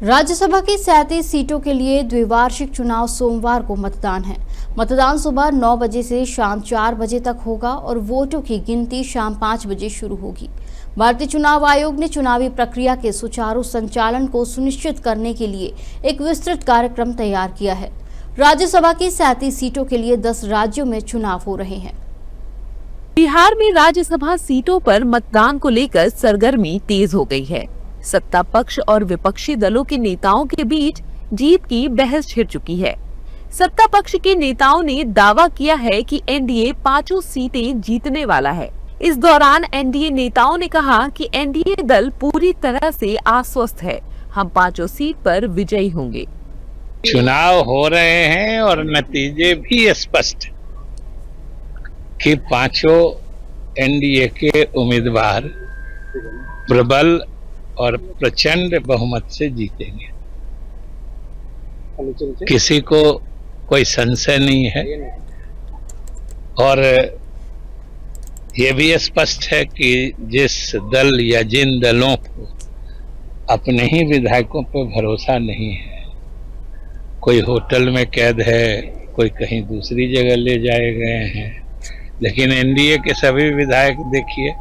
राज्यसभा की 37 सीटों के लिए द्विवार्षिक चुनाव सोमवार को मतदान है। मतदान सुबह 9 बजे से शाम 4 बजे तक होगा और वोटों की गिनती शाम 5 बजे शुरू होगी। भारतीय चुनाव आयोग ने चुनावी प्रक्रिया के सुचारू संचालन को सुनिश्चित करने के लिए एक विस्तृत कार्यक्रम तैयार किया है। राज्यसभा की 37 सीटों के लिए 10 राज्यों में चुनाव हो रहे हैं। बिहार में राज्यसभा सीटों पर मतदान को लेकर सरगर्मी तेज हो गई है। सत्ता पक्ष और विपक्षी दलों के नेताओं के बीच जीत की बहस छिड़ चुकी है। सत्ता पक्ष के नेताओं ने दावा किया है कि एनडीए 5 सीटें जीतने वाला है। इस दौरान एनडीए नेताओं ने कहा कि एनडीए दल पूरी तरह से आश्वस्त है, हम 5 सीट पर विजयी होंगे। चुनाव हो रहे हैं और नतीजे भी स्पष्ट कि 5 एनडीए के उम्मीदवार प्रबल और प्रचंड बहुमत से जीतेंगे। किसी को कोई संशय नहीं है और ये भी स्पष्ट है कि जिस दल या जिन दलों को अपने ही विधायकों पर भरोसा नहीं है, कोई होटल में कैद है, कोई कहीं दूसरी जगह ले जाए गए हैं, लेकिन एनडीए के सभी विधायक देखिए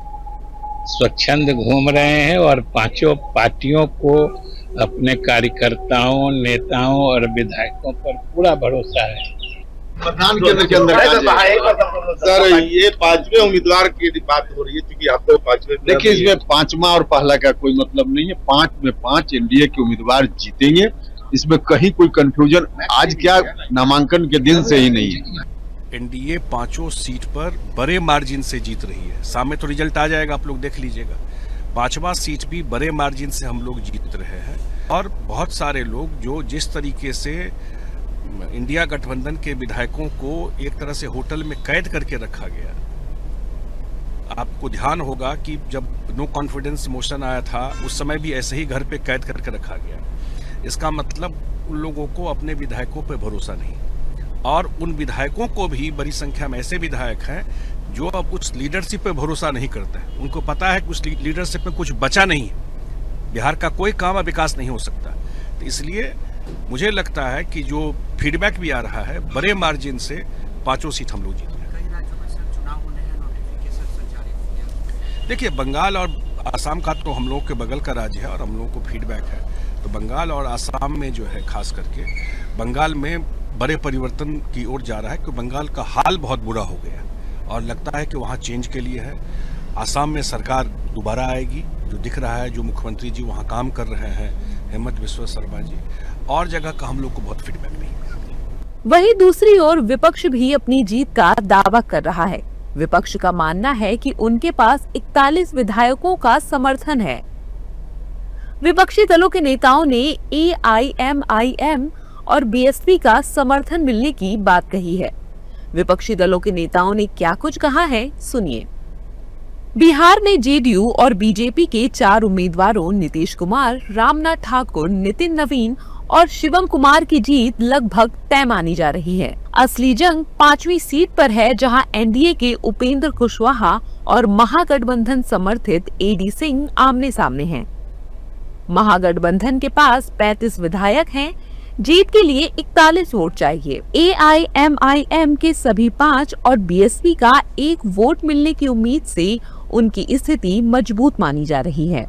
स्वच्छंद घूम रहे हैं और 5 पार्टियों को अपने कार्यकर्ताओं, नेताओं और विधायकों पर पूरा भरोसा है। मतदान केंद्र के अंदर सर ये 5वें उम्मीदवार की बात हो रही है, क्योंकि आप तो 5वें। देखिए, इसमें 5वां और पहला का कोई मतलब नहीं है। 5 में 5 एनडीए के उम्मीदवार जीतेंगे, इसमें कहीं कोई कंफ्यूजन आज क्या नामांकन के दिन से ही नहीं है। एनडीए 5 सीट पर बड़े मार्जिन से जीत रही है। सामने तो रिजल्ट आ जाएगा, आप लोग देख लीजिएगा। 5वां सीट भी बड़े मार्जिन से हम लोग जीत रहे हैं और बहुत सारे लोग जो जिस तरीके से इंडिया गठबंधन के विधायकों को एक तरह से होटल में कैद करके रखा गया। आपको ध्यान होगा कि जब नो कॉन्फिडेंस मोशन आया था उस समय भी ऐसे ही घर पे कैद करके रखा गया। इसका मतलब उन लोगों को अपने विधायकों पर भरोसा नहीं, और उन विधायकों को भी बड़ी संख्या में ऐसे विधायक हैं जो अब उस लीडरशिप पे भरोसा नहीं करते हैं। उनको पता है कि उस लीडरशिप में कुछ बचा नहीं है, बिहार का कोई काम और विकास नहीं हो सकता। तो इसलिए मुझे लगता है कि जो फीडबैक भी आ रहा है, बड़े मार्जिन से 5 सीट हम लोग जीत रहे हैं। देखिए, बंगाल और आसाम का तो हम लोग के बगल का राज्य है और हम लोगों को फीडबैक है, तो बंगाल और आसाम में जो है खास करके बंगाल में बड़े परिवर्तन की ओर जा रहा है, क्योंकि बंगाल का हाल बहुत बुरा हो गया और लगता है कि वहाँ चेंज के लिए है। आसाम में सरकार दोबारा आएगी, जो दिख रहा है, जो मुख्यमंत्री जी वहाँ काम कर रहे हैं, हेमंत बिस्वा शर्मा जी, और जगह का हम लोग को बहुत फीडबैक नहीं है। वहीं दूसरी ओर विपक्ष भी अपनी जीत का दावा कर रहा है। विपक्ष का मानना है कि उनके पास 41 विधायकों का समर्थन है। विपक्षी दलों के नेताओं ने AIMIM और बीएसपी का समर्थन मिलने की बात कही है। विपक्षी दलों के नेताओं ने क्या कुछ कहा है, सुनिए। बिहार में जेडीयू और बीजेपी के 4 उम्मीदवारों नीतीश कुमार, रामनाथ ठाकुर, नितिन नवीन और शिवम कुमार की जीत लगभग तय मानी जा रही है। असली जंग 5वीं सीट पर है, जहां एनडीए के उपेंद्र कुशवाहा और महागठबंधन समर्थित AD सिंह आमने सामने हैं। महागठबंधन के पास 35 विधायक हैं। जीत के लिए 41 वोट चाहिए। AIMIM के सभी 5 और बीएसपी का 1 वोट मिलने की उम्मीद से उनकी स्थिति मजबूत मानी जा रही है।